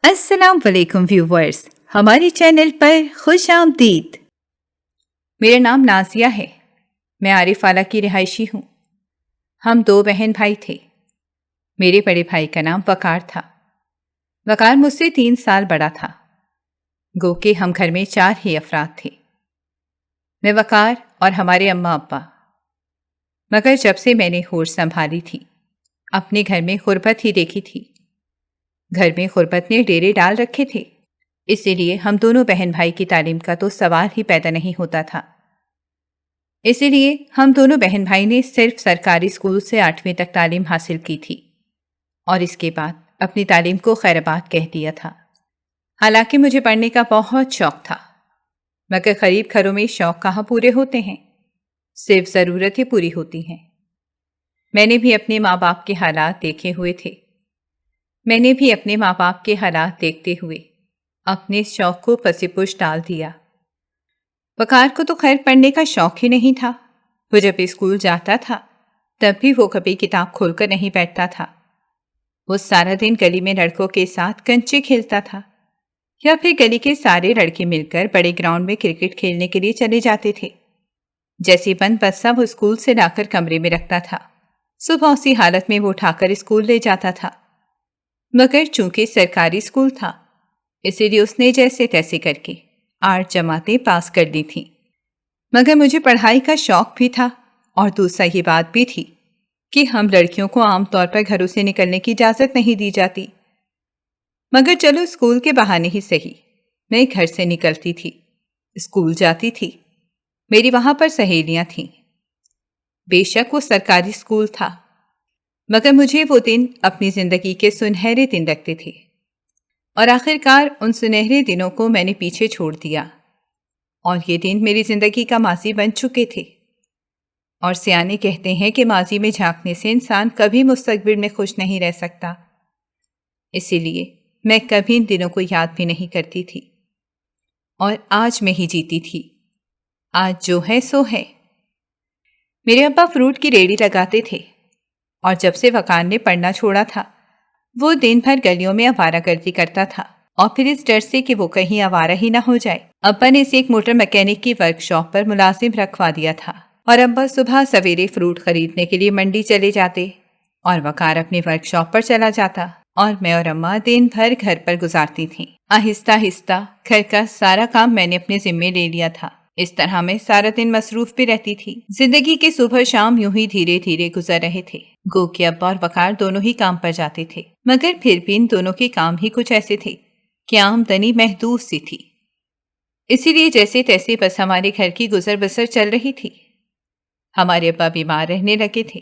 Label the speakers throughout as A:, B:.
A: السلام علیکم ویورز، ہمارے چینل پر خوش آمدید۔ میرا نام نازیہ ہے، میں عارف والا کی رہائشی ہوں۔ ہم 2 بہن بھائی تھے۔ میرے بڑے بھائی کا نام وقار تھا۔ وقار مجھ سے 3 سال بڑا تھا، گو کہ ہم گھر میں 4 ہی افراد تھے، میں، وقار اور ہمارے اماں ابا۔ مگر جب سے میں نے ہوش سنبھالی تھی، اپنے گھر میں غربت ہی دیکھی تھی۔ گھر میں غربت نے ڈیرے ڈال رکھے تھے، اسی لیے ہم دونوں بہن بھائی کی تعلیم کا تو سوال ہی پیدا نہیں ہوتا تھا۔ اسی لیے ہم دونوں بہن بھائی نے صرف سرکاری اسکول سے 8ویں تک تعلیم حاصل کی تھی، اور اس کے بعد اپنی تعلیم کو خیرآباد کہہ دیا تھا۔ حالانکہ مجھے پڑھنے کا بہت شوق تھا، مگر غریب گھروں میں شوق کہاں پورے ہوتے ہیں، صرف ضرورتیں پوری ہوتی ہیں۔ میں نے بھی اپنے ماں باپ کے حالات دیکھے ہوئے تھے، میں نے بھی اپنے ماں باپ کے حالات دیکھتے ہوئے اپنے شوق کو پس پش ڈال دیا۔ وقار کو تو خیر پڑھنے کا شوق ہی نہیں تھا۔ وہ جب اسکول جاتا تھا تب بھی وہ کبھی کتاب کھول کر نہیں بیٹھتا تھا۔ وہ سارا دن گلی میں لڑکوں کے ساتھ کنچے کھیلتا تھا، یا پھر گلی کے سارے لڑکے مل کر بڑے گراؤنڈ میں کرکٹ کھیلنے کے لیے چلے جاتے تھے۔ جیسی بند بستہ وہ اسکول سے لا کر کمرے میں رکھتا تھا، صبح اسی حالت میں وہ اٹھا کر اسکول لے جاتا تھا۔ مگر چونکہ سرکاری اسکول تھا، اسی لیے اس نے جیسے تیسے کر کے 8 جماعتیں پاس کر دی تھیں۔ مگر مجھے پڑھائی کا شوق بھی تھا، اور دوسرا یہ بات بھی تھی کہ ہم لڑکیوں کو عام طور پر گھروں سے نکلنے کی اجازت نہیں دی جاتی۔ مگر چلو اسکول کے بہانے ہی صحیح، میں گھر سے نکلتی تھی، اسکول جاتی تھی۔ میری وہاں پر سہیلیاں تھیں۔ بے شک وہ سرکاری اسکول تھا، مگر مجھے وہ دن اپنی زندگی کے سنہرے دن لگتے تھے، اور آخرکار ان سنہرے دنوں کو میں نے پیچھے چھوڑ دیا، اور یہ دن میری زندگی کا ماضی بن چکے تھے۔ اور سیانے کہتے ہیں کہ ماضی میں جھانکنے سے انسان کبھی مستقبل میں خوش نہیں رہ سکتا، اسی لیے میں کبھی ان دنوں کو یاد بھی نہیں کرتی تھی، اور آج میں ہی جیتی تھی۔ آج جو ہے سو ہے۔ میرے ابا فروٹ کی ریڑھی لگاتے تھے، اور جب سے وقار نے پڑھنا چھوڑا تھا، وہ دن بھر گلیوں میں آوارہ گردی کرتا تھا، اور پھر اس ڈر سے کہ وہ کہیں آوارہ ہی نہ ہو جائے، ابا نے اسے ایک موٹر میکینک کی ورک شاپ پر ملازم رکھوا دیا تھا۔ اور ابا صبح سویرے فروٹ خریدنے کے لیے منڈی چلے جاتے، اور وقار اپنی ورک شاپ پر چلا جاتا، اور میں اور اماں دن بھر گھر پر گزارتی تھیں۔ آہستہ آہستہ گھر کا سارا کام میں نے اپنے ذمے لے لیا تھا۔ اس طرح میں سارا دن مصروف بھی رہتی تھی۔ زندگی کے صبح شام یوں ہی دھیرے دھیرے گزر رہے تھے، گو کہ ابا اور وقار دونوں ہی کام پر جاتے تھے، مگر پھر بھی ان دونوں کے کام ہی کچھ ایسے تھے کہ آمدنی محدود سی تھی۔ اسی لیے جیسے تیسے بس ہمارے گھر کی گزر بسر چل رہی تھی۔ ہمارے ابا بیمار رہنے لگے تھے۔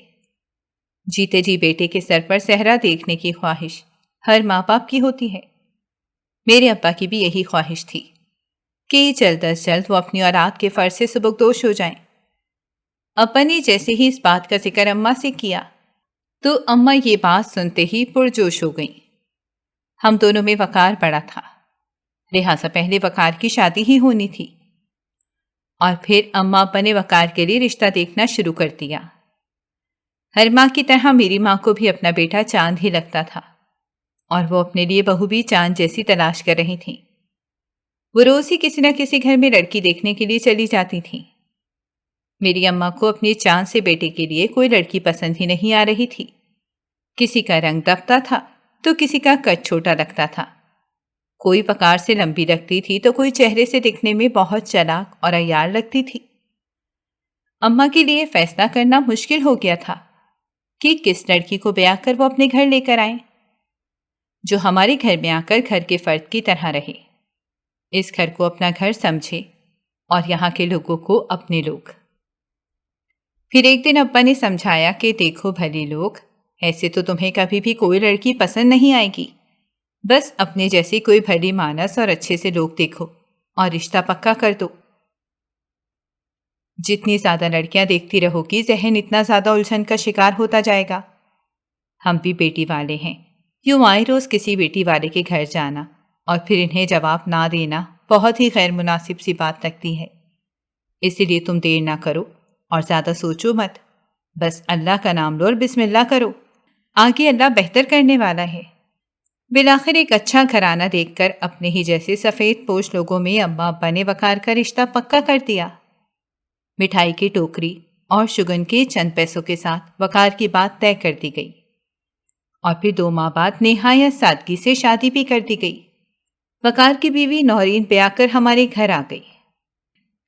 A: جیتے جی بیٹے کے سر پر صحرا دیکھنے کی خواہش ہر ماں باپ کی ہوتی ہے۔ میرے ابا کی بھی یہی خواہش تھی کہ جلد از جلد وہ اپنی اولاد کے فرض سے سبکدوش ہو جائیں۔ ابا نے جیسے ہی اس بات کا ذکر اماں سے کیا تو اماں یہ بات سنتے ہی پرجوش ہو گئیں۔ ہم دونوں میں وقار بڑا تھا، لہٰذا پہلے وقار کی شادی ہی ہونی تھی، اور پھر اماں ابا نے وقار کے لیے رشتہ دیکھنا شروع کر دیا۔ ہر ماں کی طرح میری ماں کو بھی اپنا بیٹا چاند ہی لگتا تھا، اور وہ اپنے لیے بہو بھی چاند جیسی تلاش کر رہی تھیں۔ وہ روز ہی کسی نہ کسی گھر میں لڑکی دیکھنے کے لیے چلی جاتی تھیں۔ میری اماں کو اپنے چاند سے بیٹے کے لیے کوئی لڑکی پسند ہی نہیں آ رہی تھی۔ کسی کا رنگ دبتا تھا تو کسی کا قد چھوٹا لگتا تھا، کوئی وقار سے لمبی لگتی تھی تو کوئی چہرے سے دکھنے میں بہت چلاک اور عیار لگتی تھی۔ اماں کے لیے فیصلہ کرنا مشکل ہو گیا تھا کہ کس لڑکی کو بیاہ کر وہ اپنے گھر لے کر آئیں، جو ہمارے گھر میں آ کر گھر کے فرد کی طرح رہے، اس گھر کو اپنا گھر سمجھے، اور یہاں کے لوگوں کو اپنے لوگ۔ پھر ایک دن ابا نے سمجھایا کہ دیکھو بھلی لوگ، ایسے تو تمہیں کبھی بھی کوئی لڑکی پسند نہیں آئے گی، بس اپنے جیسی کوئی بھلی مانس اور اچھے سے لوگ دیکھو اور رشتہ پکا کر دو۔ جتنی زیادہ لڑکیاں دیکھتی رہو گی ذہن اتنا زیادہ الجھن کا شکار ہوتا جائے گا۔ ہم بھی بیٹی والے ہیں، یوں آئے روز کسی بیٹی والے کے گھر جانا اور پھر انہیں جواب نہ دینا بہت ہی غیر مناسب سی بات لگتی ہے۔ اسی لیے تم دیر نہ کرو اور زیادہ سوچو مت، بس اللہ کا نام لو اور بسم اللہ کرو، آگے اللہ بہتر کرنے والا ہے۔ بالآخر ایک اچھا گھرانہ دیکھ کر اپنے ہی جیسے سفید پوش لوگوں میں اماں ابا نے وقار کا رشتہ پکا کر دیا۔ مٹھائی کی ٹوکری اور شگن کے چند پیسوں کے ساتھ وقار کی بات طے کر دی گئی اور پھر 2 ماہ بعد نہایت سادگی سے شادی بھی کر دی گئی۔ وقار کی بیوی نورین بیاہ کر ہمارے گھر آ گئی۔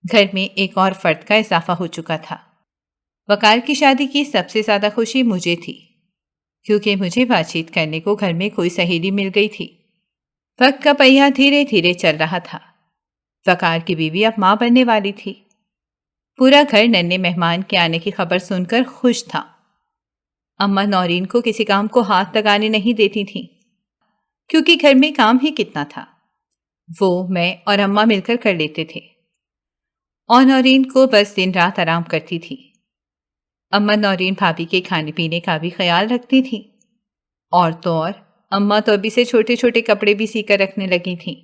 A: گھر میں ایک اور فرد کا اضافہ ہو چکا تھا۔ وقار کی شادی کی سب سے زیادہ خوشی مجھے تھی، کیونکہ مجھے بات چیت کرنے کو گھر میں کوئی سہیلی مل گئی تھی۔ وقت کا پہیہ دھیرے دھیرے چل رہا تھا۔ وقار کی بیوی اب ماں بننے والی تھی۔ پورا گھر ننھے مہمان کے آنے کی خبر سن کر خوش تھا۔ اماں نورین کو کسی کام کو ہاتھ لگانے نہیں دیتی تھیں، کیونکہ گھر میں کام ہی کتنا تھا۔ وہ، میں اور اماں مل کر لیتے تھے، اور نورین کو بس دن رات آرام کرتی تھی۔ اماں نورین بھابھی کے کھانے پینے کا بھی خیال رکھتی تھیں، اور تو اور اماں تو ابھی سے چھوٹے چھوٹے کپڑے بھی سی کر رکھنے لگی تھیں۔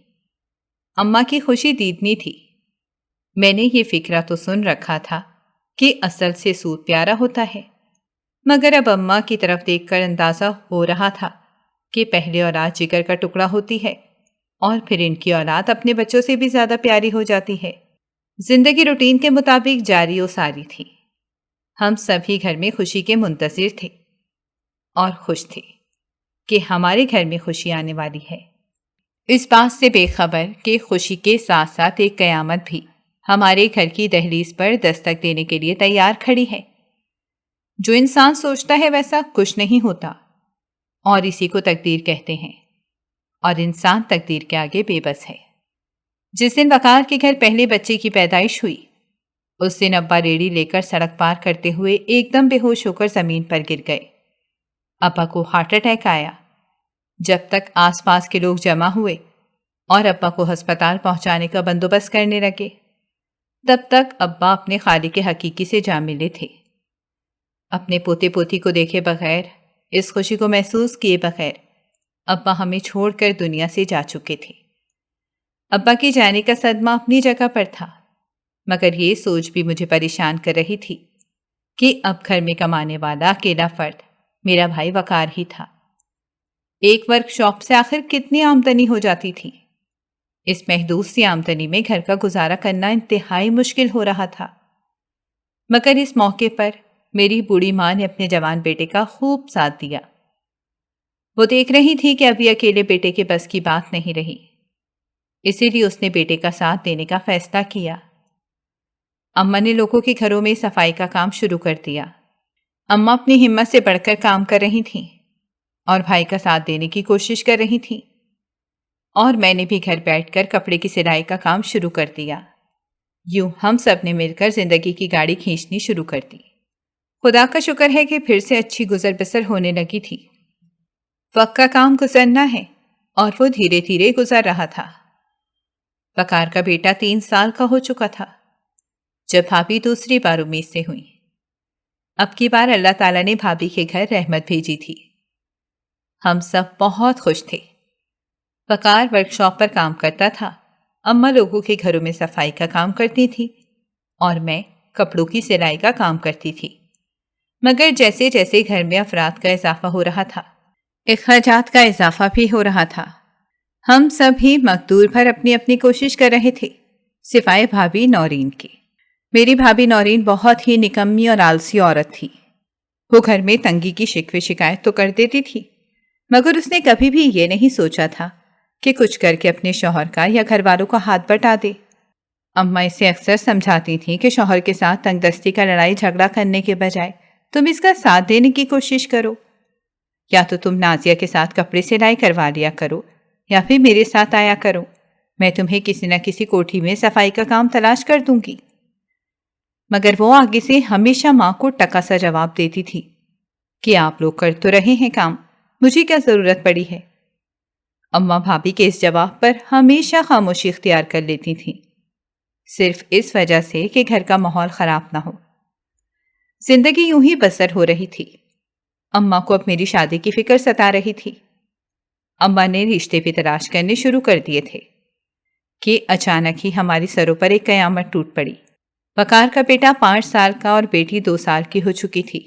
A: اماں کی خوشی دیدنی تھی۔ میں نے یہ فکرہ تو سن رکھا تھا کہ اصل سے سود پیارا ہوتا ہے، مگر اب اماں کی طرف دیکھ کر اندازہ ہو رہا تھا کہ پہلے اولاد جگر کا ٹکڑا ہوتی ہے، اور پھر ان کی اولاد اپنے بچوں سے بھی زیادہ پیاری ہو جاتی ہے۔ زندگی روٹین کے مطابق جاری و ساری تھی۔ ہم سبھی گھر میں خوشی کے منتظر تھے اور خوش تھے کہ ہمارے گھر میں خوشی آنے والی ہے، اس بات سے بے خبر کہ خوشی کے ساتھ ساتھ ایک قیامت بھی ہمارے گھر کی دہلیز پر دستک دینے کے لیے تیار کھڑی ہے۔ جو انسان سوچتا ہے ویسا کچھ نہیں ہوتا، اور اسی کو تقدیر کہتے ہیں، اور انسان تقدیر کے آگے بے بس ہے۔ جس دن وقار کے گھر پہلے بچے کی پیدائش ہوئی، اس دن ابا ریڑھی لے کر سڑک پار کرتے ہوئے ایک دم بے ہوش ہو کر زمین پر گر گئے۔ ابا کو ہارٹ اٹیک آیا۔ جب تک آس پاس کے لوگ جمع ہوئے اور ابا کو ہسپتال پہنچانے کا بندوبست کرنے لگے، تب تک ابا اپنے خالق حقیقی سے جا ملے تھے۔ اپنے پوتے پوتی کو دیکھے بغیر، اس خوشی کو محسوس کیے بغیر ابا ہمیں چھوڑ کر دنیا سے جا چکے تھے۔ ابا کے جانے کا صدمہ اپنی جگہ پر تھا، مگر یہ سوچ بھی مجھے پریشان کر رہی تھی کہ اب گھر میں کمانے والا اکیلا فرد میرا بھائی وقار ہی تھا۔ ایک ورک شاپ سے آخر کتنی آمدنی ہو جاتی تھی؟ اس محدود سی آمدنی میں گھر کا گزارا کرنا انتہائی مشکل ہو رہا تھا۔ مگر اس موقع پر میری بوڑھی ماں نے اپنے جوان بیٹے کا خوب ساتھ دیا۔ وہ دیکھ رہی تھی کہ ابھی اکیلے بیٹے کے بس کی بات نہیں رہی، اسی لیے اس نے بیٹے کا ساتھ دینے کا فیصلہ کیا۔ اماں نے لوگوں کے گھروں میں صفائی کا کام شروع کر دیا۔ اماں اپنی ہمت سے بڑھ کر کام کر رہی تھیں اور بھائی کا ساتھ دینے کی کوشش کر رہی تھیں، اور میں نے بھی گھر بیٹھ کر کپڑے کی سلائی کا کام شروع کر دیا۔ یوں ہم سب نے مل کر زندگی کی گاڑی کھینچنی شروع کر دی۔ خدا کا شکر ہے کہ پھر سے اچھی گزر بسر ہونے لگی تھی۔ وقت کا کام گزرنا ہے، اور وہ دھیرے دھیرے گزر رہا تھا۔ وقار کا بیٹا 3 سال کا ہو چکا تھا جب بھابھی دوسری بار امید سے ہوئی۔ اب کی بار اللہ تعالیٰ نے بھابھی کے گھر رحمت بھیجی تھی۔ ہم سب بہت خوش تھے۔ وقار ورک شاپ پر کام کرتا تھا، اماں لوگوں کے گھروں میں صفائی کا کام کرتی تھی، اور میں کپڑوں کی سلائی کا کام کرتی تھی۔ مگر جیسے جیسے گھر میں افراد کا اضافہ ہو رہا تھا، اخراجات کا اضافہ بھی ہو رہا تھا۔ ہم سب ہی مقدور بھر اپنی اپنی کوشش کر رہے تھے، سوائے بھابھی نورین کی۔ میری بھابھی نورین بہت ہی نکمی اور آلسی عورت تھی۔ وہ گھر میں تنگی کی شکوے شکایت تو کر دیتی تھی، مگر اس نے کبھی بھی یہ نہیں سوچا تھا کہ کچھ کر کے اپنے شوہر کا یا گھر والوں کا ہاتھ بٹا دے۔ اماں اسے اکثر سمجھاتی تھیں کہ شوہر کے ساتھ تنگ دستی کا لڑائی جھگڑا کرنے کے بجائے تم اس کا ساتھ دینے کی کوشش کرو، یا تو تم نازیہ کے ساتھ کپڑے سلائی کروا لیا کرو، یا پھر میرے ساتھ آیا کرو، میں تمہیں کسی نہ کسی کوٹھی میں صفائی کا کام تلاش کر دوں گی۔ مگر وہ آگے سے ہمیشہ ماں کو ٹکا سا جواب دیتی تھی کہ آپ لوگ کر تو رہے ہیں کام، مجھے کیا ضرورت پڑی ہے۔ اماں بھابھی کے اس جواب پر ہمیشہ خاموشی اختیار کر لیتی تھیں، صرف اس وجہ سے کہ گھر کا ماحول خراب نہ ہو۔ زندگی یوں ہی بسر ہو رہی تھی۔ اماں کو اب میری شادی کی فکر ستا رہی تھی۔ اماں نے رشتے بھی تلاش کرنے شروع کر دیے تھے کہ اچانک ہی ہماری سروں پر ایک قیامت ٹوٹ پڑی۔ وقار کا بیٹا 5 سال کا اور بیٹی 2 سال کی ہو چکی تھی۔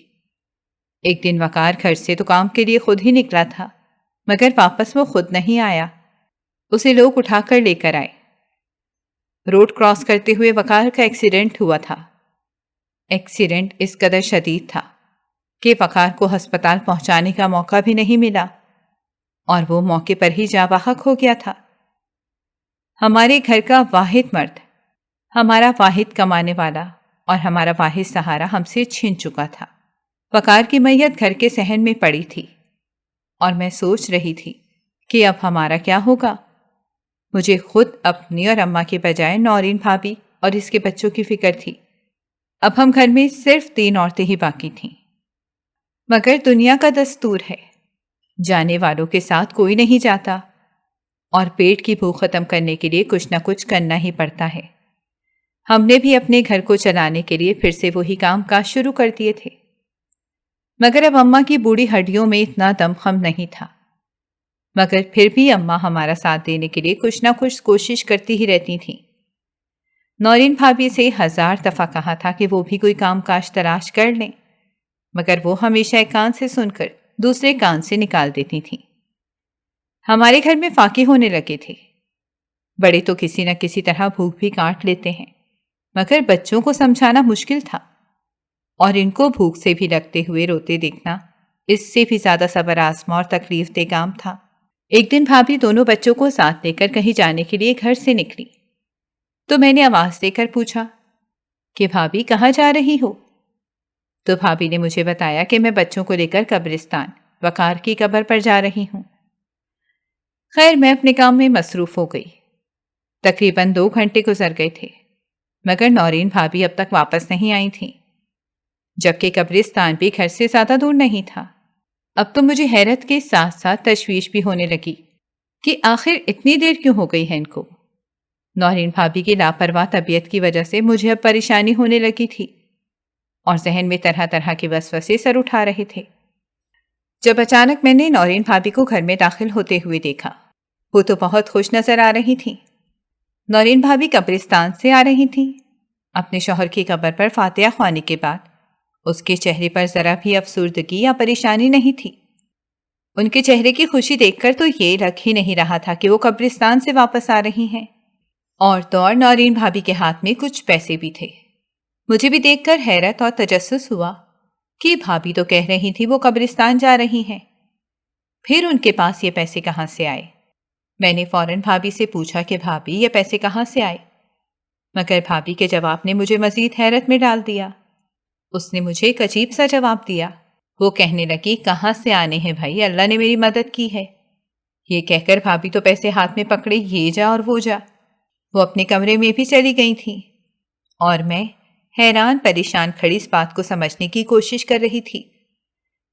A: ایک دن وقار گھر سے تو کام کے لیے خود ہی نکلا تھا، مگر واپس وہ خود نہیں آیا، اسے لوگ اٹھا کر لے کر آئے۔ روڈ کراس کرتے ہوئے وقار کا ایکسیڈنٹ ہوا تھا۔ ایکسیڈنٹ اس قدر شدید تھا کہ وقار کو ہسپتال پہنچانے کا موقع بھی نہیں ملا اور وہ موقع پر ہی جاں بحق ہو گیا تھا۔ ہمارے گھر کا واحد مرد، ہمارا واحد کمانے والا اور ہمارا واحد سہارا ہم سے چھن چکا تھا۔ وقار کی میت گھر کے صحن میں پڑی تھی اور میں سوچ رہی تھی کہ اب ہمارا کیا ہوگا۔ مجھے خود اپنی اور اماں کے بجائے نورین بھابی اور اس کے بچوں کی فکر تھی۔ اب ہم گھر میں صرف 3 عورتیں ہی باقی تھیں، مگر دنیا کا دستور ہے، جانے والوں کے ساتھ کوئی نہیں جاتا اور پیٹ کی بھوک ختم کرنے کے لیے کچھ نہ کچھ کرنا ہی پڑتا ہے۔ ہم نے بھی اپنے گھر کو چلانے کے لیے پھر سے وہی کام کاج شروع کر دیے تھے، مگر اب اماں کی بوڑھی ہڈیوں میں اتنا دم خم نہیں تھا، مگر پھر بھی اماں ہمارا ساتھ دینے کے لیے کچھ نہ کچھ کوشش کرتی ہی رہتی تھیں۔ نورین بھابی سے 1000 دفعہ کہا تھا کہ وہ بھی کوئی کام کاج تلاش کر لیں، مگر وہ ہمیشہ ایک کان سے سن کر دوسرے کان سے نکال دیتی تھیں۔ ہمارے گھر میں فاقے ہونے لگے تھے۔ بڑے تو کسی نہ کسی طرح بھوک بھی کاٹ لیتے ہیں، مگر بچوں کو سمجھانا مشکل تھا، اور ان کو بھوک سے بھی لگتے ہوئے روتے دیکھنا اس سے بھی زیادہ صبر آزما اور تکلیف دہ کام تھا۔ ایک دن بھابی دونوں بچوں کو ساتھ لے کر کہیں جانے کے لیے گھر سے نکلی تو میں نے آواز دے کر پوچھا کہ بھابی کہاں جا رہی ہو؟ تو بھابی نے مجھے بتایا کہ میں بچوں کو لے کر قبرستان وقار کی قبر پر جا رہی ہوں۔ خیر میں اپنے کام میں مصروف ہو گئی۔ تقریباً 2 گھنٹے گزر گئے تھے، مگر نورین بھابی اب تک واپس نہیں آئی تھیں، جبکہ قبرستان بھی گھر سے زیادہ دور نہیں تھا۔ اب تو مجھے حیرت کے ساتھ ساتھ تشویش بھی ہونے لگی کہ آخر اتنی دیر کیوں ہو گئی ہے ان کو۔ نورین بھابی کی لاپرواہ طبیعت کی وجہ سے مجھے اب پریشانی ہونے لگی تھی اور ذہن میں طرح طرح کے وسوسے سر اٹھا رہے تھے۔ جب اچانک میں نے نورین بھابی کو گھر میں داخل ہوتے ہوئے دیکھا، وہ تو بہت خوش نظر آ رہی تھیں۔ نورین بھابی قبرستان سے آ رہی تھیں۔ اپنے شوہر کی قبر پر فاتحہ خوانی کے بعد اس کے چہرے پر ذرا بھی افسردگی یا پریشانی نہیں تھی۔ ان کے چہرے کی خوشی دیکھ کر تو یہ لگ ہی نہیں رہا تھا کہ وہ قبرستان سے واپس آ رہی ہیں، اور تو اور نورین بھابی کے ہاتھ میں کچھ پیسے بھی تھے۔ مجھے بھی دیکھ کر حیرت اور تجسس ہوا کہ بھابی تو کہہ رہی تھی وہ قبرستان جا رہی ہیں، پھر ان کے پاس یہ پیسے کہاں سے آئے؟ میں نے فوراً بھابی سے پوچھا کہ بھابی یہ پیسے کہاں سے آئے؟ مگر بھابی کے جواب نے مجھے مزید حیرت میں ڈال دیا۔ اس نے مجھے ایک عجیب سا جواب دیا۔ وہ کہنے لگی کہاں سے آنے ہیں بھائی، اللہ نے میری مدد کی ہے۔ یہ کہہ کر بھابی تو پیسے ہاتھ میں پکڑے یہ جا اور وہ جا، وہ اپنے کمرے میں بھی چلی گئی تھیں، اور میں حیران پریشان کھڑی اس بات کو سمجھنے کی کوشش کر رہی تھی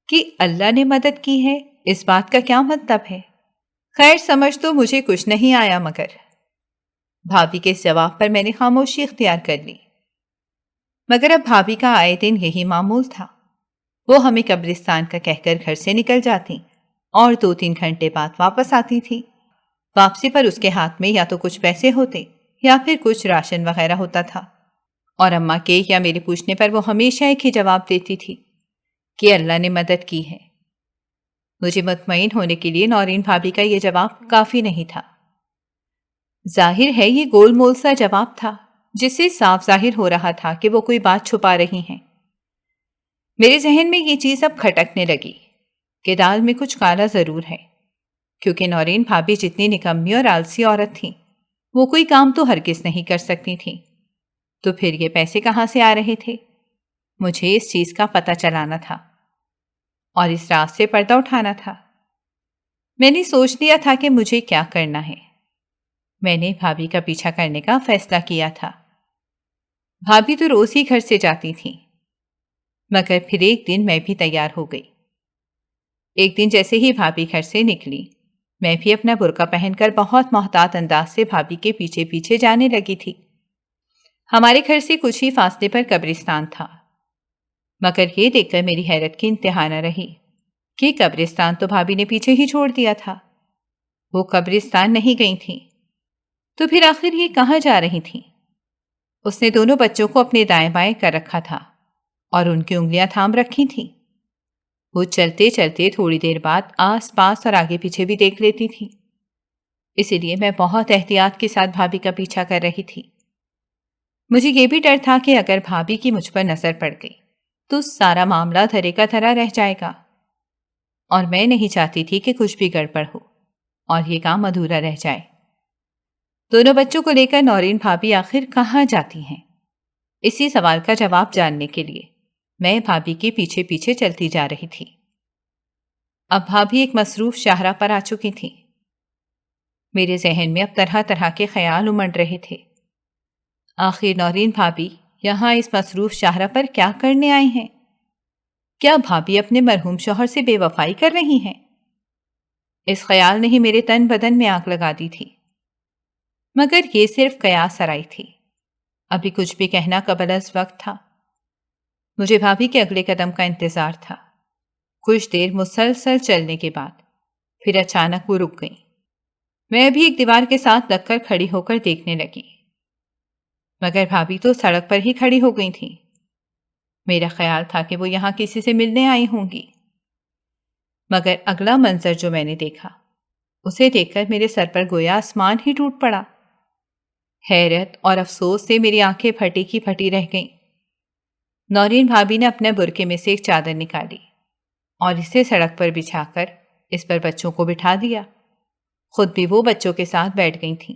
A: کہ اللہ نے مدد کی ہے، اس بات کا کیا مطلب ہے؟ خیر سمجھ تو مجھے کچھ نہیں آیا، مگر بھابی کے اس جواب پر میں نے خاموشی اختیار کر لی۔ مگر اب بھابی کا آئے دن یہی معمول تھا، وہ ہمیں قبرستان کا کہہ کر گھر سے نکل جاتی اور 2-3 گھنٹے بعد واپس آتی تھی۔ واپسی پر اس کے ہاتھ میں یا تو کچھ پیسے ہوتے یا پھر کچھ راشن وغیرہ ہوتا تھا، اور اماں کے یا میرے پوچھنے پر وہ ہمیشہ ایک ہی جواب دیتی تھی کہ اللہ نے مدد کی ہے۔ مجھے مطمئن ہونے کے لیے نورین بھابی کا یہ جواب کافی نہیں تھا۔ ظاہر ہے یہ گول مول سا جواب تھا جس سے صاف ظاہر ہو رہا تھا کہ وہ کوئی بات چھپا رہی ہیں۔ میرے ذہن میں یہ چیز اب کھٹکنے لگی کہ دال میں کچھ کالا ضرور ہے، کیونکہ نورین بھابی جتنی نکمی اور آلسی عورت تھیں وہ کوئی کام تو ہرگز نہیں کر سکتی تھیں، تو پھر یہ پیسے کہاں سے آ رہے تھے؟ مجھے اس چیز کا پتہ چلانا تھا اور اس راز سے پردہ اٹھانا تھا۔ میں نے سوچ لیا تھا کہ مجھے کیا کرنا ہے۔ میں نے بھابی کا پیچھا کرنے کا فیصلہ کیا تھا۔ بھابی تو روز ہی گھر سے جاتی تھیں، مگر پھر ایک دن میں بھی تیار ہو گئی۔ ایک دن جیسے ہی بھابی گھر سے نکلی، میں بھی اپنا برقع پہن کر بہت محتاط انداز سے بھابی کے پیچھے پیچھے جانے لگی تھی۔ ہمارے گھر سے کچھ ہی فاصلے پر قبرستان تھا، مگر یہ دیکھ کر میری حیرت کی انتہا نہ رہی کہ قبرستان تو بھابی نے پیچھے ہی چھوڑ دیا تھا۔ وہ قبرستان نہیں گئی تھیں، تو پھر آخر یہ کہاں جا رہی تھیں؟ اس نے دونوں بچوں کو اپنے دائیں بائیں کر رکھا تھا اور ان کی انگلیاں تھام رکھی تھیں۔ وہ چلتے چلتے تھوڑی دیر بعد آس پاس اور آگے پیچھے بھی دیکھ لیتی تھی، اسی لیے میں بہت احتیاط کے ساتھ بھابھی کا پیچھا کر رہی تھی۔ مجھے یہ بھی ڈر تھا کہ اگر بھابھی کی مجھ پر نظر پڑ گئی تو سارا معاملہ دھرے کا دھرا رہ جائے گا، اور میں نہیں چاہتی تھی کہ کچھ بھی گڑبڑ ہو اور یہ کام ادھورا رہ جائے۔ دونوں بچوں کو لے کر نورین بھابھی آخر کہاں جاتی ہیں؟ اسی سوال کا جواب جاننے کے لیے میں بھابھی کے پیچھے پیچھے چلتی جا رہی تھی۔ اب بھابھی ایک مصروف شاہراہ پر آ چکی تھی۔ میرے ذہن میں اب طرح طرح کے خیال امنڈ رہے تھے۔ آخر نورین بھابھی یہاں اس مصروف شاہراہ پر کیا کرنے آئی ہیں؟ کیا بھابھی اپنے مرحوم شوہر سے بے وفائی کر رہی ہیں؟ اس خیال نے ہی میرے تن بدن میں آگ لگا دی تھی، مگر یہ صرف قیاس آرائی تھی۔ ابھی کچھ بھی کہنا قبل از وقت تھا۔ مجھے بھابھی کے اگلے قدم کا انتظار تھا۔ کچھ دیر مسلسل چلنے کے بعد پھر اچانک وہ رک گئی۔ میں بھی ایک دیوار کے ساتھ لگ کر کھڑی ہو کر دیکھنے لگی، مگر بھابھی تو سڑک پر ہی کھڑی ہو گئی تھی۔ میرا خیال تھا کہ وہ یہاں کسی سے ملنے آئی ہوں گی، مگر اگلا منظر جو میں نے دیکھا اسے دیکھ کر میرے سر پر گویا آسمان ہی ٹوٹ پڑا۔ حیرت اور افسوس سے میری آنکھیں پھٹی کی پھٹی رہ گئیں۔ نورین بھابھی نے اپنے برقعے میں سے ایک چادر نکالی اور اسے سڑک پر بچھا کر اس پر بچوں کو بٹھا دیا۔ خود بھی وہ بچوں کے ساتھ بیٹھ گئی تھیں،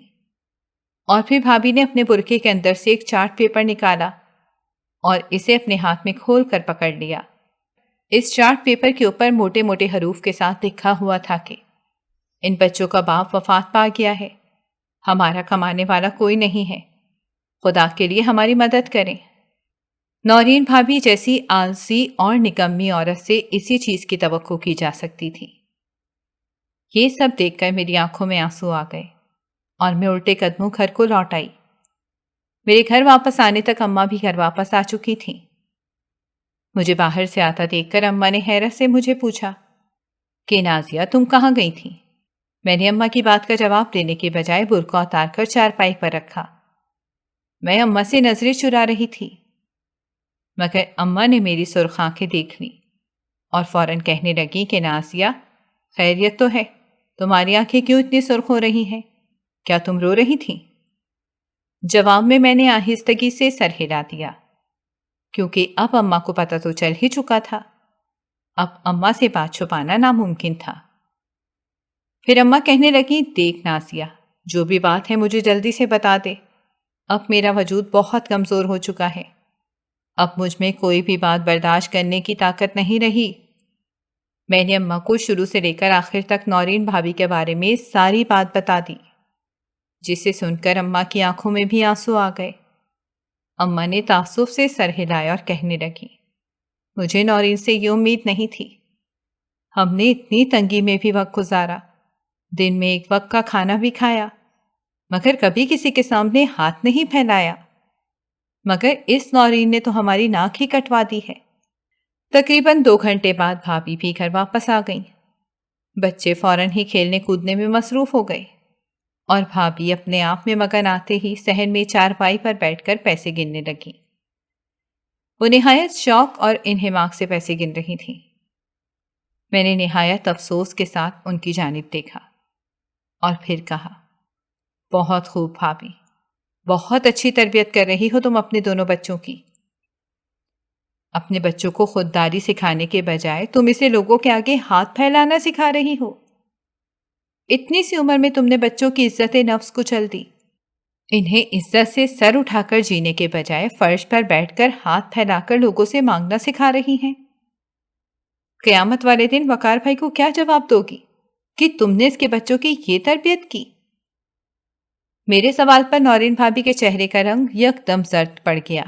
A: اور پھر بھابھی نے اپنے برقعے کے اندر سے ایک چارٹ پیپر نکالا اور اسے اپنے ہاتھ میں کھول کر پکڑ لیا۔ اس چارٹ پیپر کے اوپر موٹے موٹے حروف کے ساتھ لکھا ہوا تھا کہ ان بچوں کا باپ وفات پا گیا ہے، ہمارا کمانے والا کوئی نہیں ہے، خدا کے لیے ہماری مدد کریں۔ نورین بھابھی جیسی آلسی اور نکمی عورت سے اسی چیز کی توقع کی جا سکتی تھی۔ یہ سب دیکھ کر میری آنکھوں میں آنسو آ گئے اور میں الٹے قدموں گھر کو لوٹ آئی۔ میرے گھر واپس آنے تک اماں بھی گھر واپس آ چکی تھیں۔ مجھے باہر سے آتا دیکھ کر اماں نے حیرت سے مجھے پوچھا کہ نازیہ تم کہاں گئی تھی؟ میں نے اماں کی بات کا جواب دینے کے بجائے برقع اتار کر چارپائی پر رکھا۔ میں اماں سے نظریں چرا رہی تھی، مگر اماں نے میری سرخ آنکھیں دیکھ لیں اور فوراً کہنے لگی کہ نازیہ خیریت تو ہے، تمہاری آنکھیں کیوں اتنی سرخ ہو رہی ہیں؟ کیا تم رو رہی تھی؟ جواب میں نے آہستگی سے سر ہلا دیا، کیونکہ اب اماں کو پتہ تو چل ہی چکا تھا۔ اب اماں سے بات چھپانا ناممکن تھا۔ پھر اماں کہنے لگی دیکھ نازیہ، جو بھی بات ہے مجھے جلدی سے بتا دے، اب میرا وجود بہت کمزور ہو چکا ہے، اب مجھ میں کوئی بھی بات برداشت کرنے کی طاقت نہیں رہی۔ میں نے اماں کو شروع سے لے کر آخر تک نورین بھابھی کے بارے میں ساری بات بتا دی، جسے سن کر اماں کی آنکھوں میں بھی آنسو آ گئے۔ اماں نے تعصب سے سر ہلایا اور کہنے لگی مجھے نورین سے یہ امید نہیں تھی، ہم نے اتنی تنگی میں بھی وقت گزارا، دن میں ایک وقت کا کھانا بھی کھایا، مگر کبھی کسی کے سامنے ہاتھ نہیں پھیلایا، مگر اس نورین نے تو ہماری ناک ہی کٹوا دی ہے۔ تقریباً 2 گھنٹے بعد بھابھی بھی گھر واپس آ گئیں۔ بچے فوراً ہی کھیلنے کودنے میں مصروف ہو گئے اور بھابھی اپنے آپ میں مگن آتے ہی صحن میں چارپائی پر بیٹھ کر پیسے گننے لگیں۔ وہ نہایت شوق اور انہماک سے پیسے گن رہی تھیں۔ میں نے نہایت افسوس کے ساتھ ان کی جانب دیکھا اور پھر کہا بہت خوب بھابھی، بہت اچھی تربیت کر رہی ہو تم اپنے دونوں بچوں کی۔ اپنے بچوں کو خودداری سکھانے کے بجائے تم اسے لوگوں کے آگے ہاتھ پھیلانا سکھا رہی ہو۔ اتنی سی عمر میں تم نے بچوں کی عزت نفس کو چل دی، انہیں عزت سے سر اٹھا کر جینے کے بجائے فرش پر بیٹھ کر ہاتھ پھیلا کر لوگوں سے مانگنا سکھا رہی ہیں۔ قیامت والے دن وقار بھائی کو کیا جواب دو گی کہ تم نے اس کے بچوں کی یہ تربیت کی؟ میرے سوال پر نورین بھابھی کے چہرے کا رنگ یکدم زرد پڑ گیا۔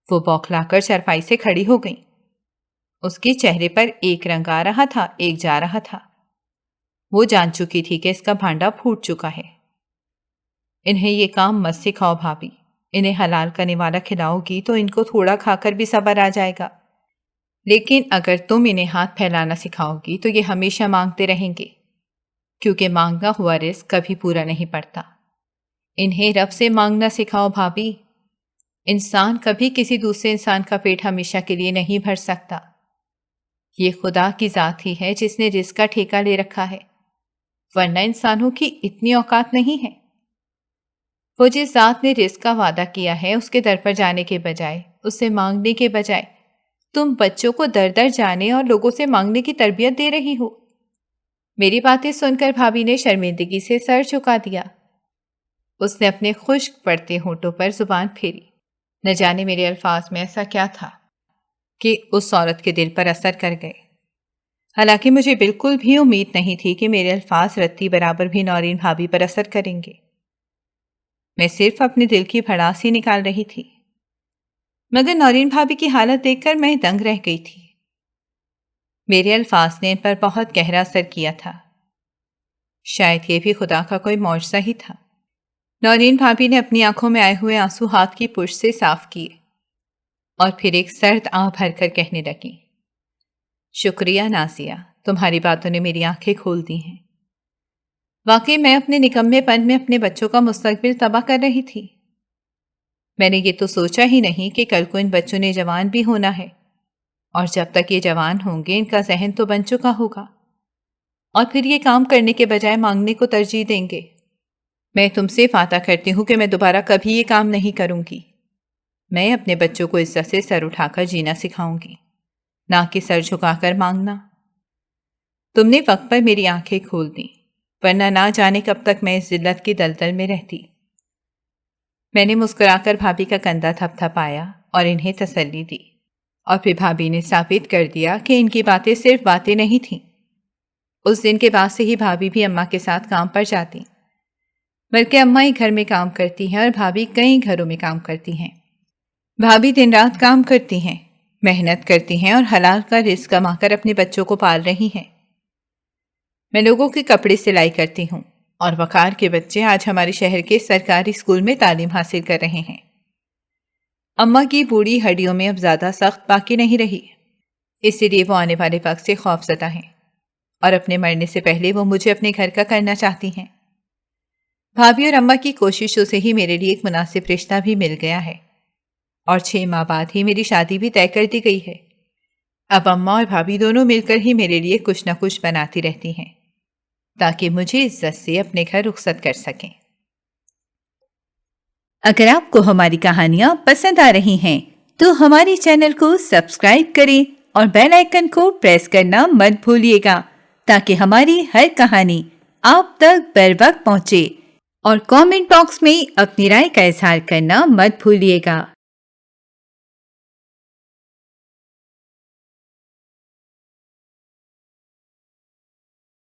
A: وہ بوکھلا کر چارپائی سے کھڑی ہو گئی۔ اس کے چہرے پر ایک رنگ آ رہا تھا، ایک جا رہا تھا۔ وہ جان چکی تھی کہ اس کا بھانڈا پھوٹ چکا ہے۔ انہیں یہ کام مت سکھاؤ بھابھی، انہیں حلال کا نوالا کھلاؤ گی تو ان کو تھوڑا کھا کر بھی صبر آ جائے گا، لیکن اگر تم انہیں ہاتھ پھیلانا سکھاؤ گی تو یہ ہمیشہ مانگتے رہیں گے، کیونکہ مانگا ہوا رزق کبھی پورا نہیں پڑتا۔ انہیں رب سے مانگنا سکھاؤ بھابھی، انسان کبھی کسی دوسرے انسان کا پیٹ ہمیشہ کے لیے نہیں بھر سکتا۔ یہ خدا کی ذات ہی ہے جس نے رزق کا ٹھیکہ لے رکھا ہے، ورنہ انسانوں کی اتنی اوقات نہیں ہے۔ وہ جس ذات نے رزق کا وعدہ کیا ہے اس کے در پر جانے کے بجائے، اس سے مانگنے کے بجائے تم بچوں کو در در جانے اور لوگوں سے مانگنے کی تربیت دے رہی ہو۔ میری باتیں سن کر بھابھی نے شرمندگی سے سر جھکا دیا۔ اس نے اپنے خشک پڑتے ہونٹوں پر زبان پھیری۔ نہ جانے میرے الفاظ میں ایسا کیا تھا کہ اس عورت کے دل پر اثر کر گئے، حالانکہ مجھے بالکل بھی امید نہیں تھی کہ میرے الفاظ رتی برابر بھی نورین بھابھی پر اثر کریں گے۔ میں صرف اپنے دل کی بھڑاس ہی نکال رہی تھی، مگر نورین بھابھی کی حالت دیکھ کر میں دنگ رہ گئی تھی۔ میرے الفاظ نے ان پر بہت گہرا اثر کیا تھا، شاید یہ بھی خدا کا کوئی معجزہ ہی تھا۔ نورین بھابھی نے اپنی آنکھوں میں آئے ہوئے آنسو ہاتھ کی پشت سے صاف کیے اور پھر ایک سرد آہ بھر کر کہنے لگیں، شکریہ نازیہ، تمہاری باتوں نے میری آنکھیں کھول دی ہیں۔ واقعی میں اپنے نکمے پن میں اپنے بچوں کا مستقبل تباہ کر رہی تھی۔ میں نے یہ تو سوچا ہی نہیں کہ کل کو ان بچوں نے جوان بھی ہونا ہے، اور جب تک یہ جوان ہوں گے ان کا ذہن تو بن چکا ہوگا، اور پھر یہ کام کرنے کے بجائے مانگنے کو ترجیح دیں گے۔ میں تم سے وعدہ کرتی ہوں کہ میں دوبارہ کبھی یہ کام نہیں کروں گی۔ میں اپنے بچوں کو عزت سے سر اٹھا کر جینا سکھاؤں گی، نہ کہ سر جھکا کر مانگنا۔ تم نے وقت پر میری آنکھیں کھول دیں، ورنہ نہ جانے کب تک میں اس ذلت کی دلدل میں رہتی۔ میں نے مسکرا کر بھابھی کا کندھا تھپ تھپایا اور انہیں تسلی دی، اور پھر بھابھی نے ثابت کر دیا کہ ان کی باتیں صرف باتیں نہیں تھیں۔ اس دن کے بعد سے ہی بھابھی بھی اماں کے ساتھ کام پر جاتی، بلکہ اماں ہی گھر میں کام کرتی ہیں اور بھابھی کئی گھروں میں کام کرتی ہیں۔ بھابھی دن رات کام کرتی ہیں، محنت کرتی ہیں اور حلال کا رزق کما کر اپنے بچوں کو پال رہی ہیں۔ میں لوگوں کے کپڑے سلائی کرتی ہوں، اور وقار کے بچے آج ہمارے شہر کے سرکاری اسکول میں تعلیم حاصل کر رہے ہیں۔ اماں کی بوڑھی ہڈیوں میں اب زیادہ سخت باقی نہیں رہی، اس لیے وہ آنے والے وقت سے خوف زدہ ہیں، اور اپنے مرنے سے پہلے وہ مجھے اپنے گھر کا کرنا چاہتی ہیں۔ بھابھی اور اماں کی کوششوں سے ہی میرے لیے ایک مناسب رشتہ بھی مل گیا ہے، اور 6 ماہ بعد ہی میری شادی بھی طے کر دی گئی ہے۔ اب اماں اور بھابھی دونوں مل کر ہی میرے لیے کچھ نہ کچھ بناتی رہتی ہیں، تاکہ مجھے عزت سے اپنے گھر رخصت کر سکیں۔ اگر آپ کو ہماری کہانیاں پسند آ رہی ہیں تو ہماری چینل کو سبسکرائب کریں اور بیل آئیکن کو پریس کرنا مت بھولیے گا، تاکہ ہماری ہر کہانی آپ تک بر وقت پہنچے، اور کامنٹ باکس میں اپنی رائے کا اظہار کرنا مت بھولیے گا۔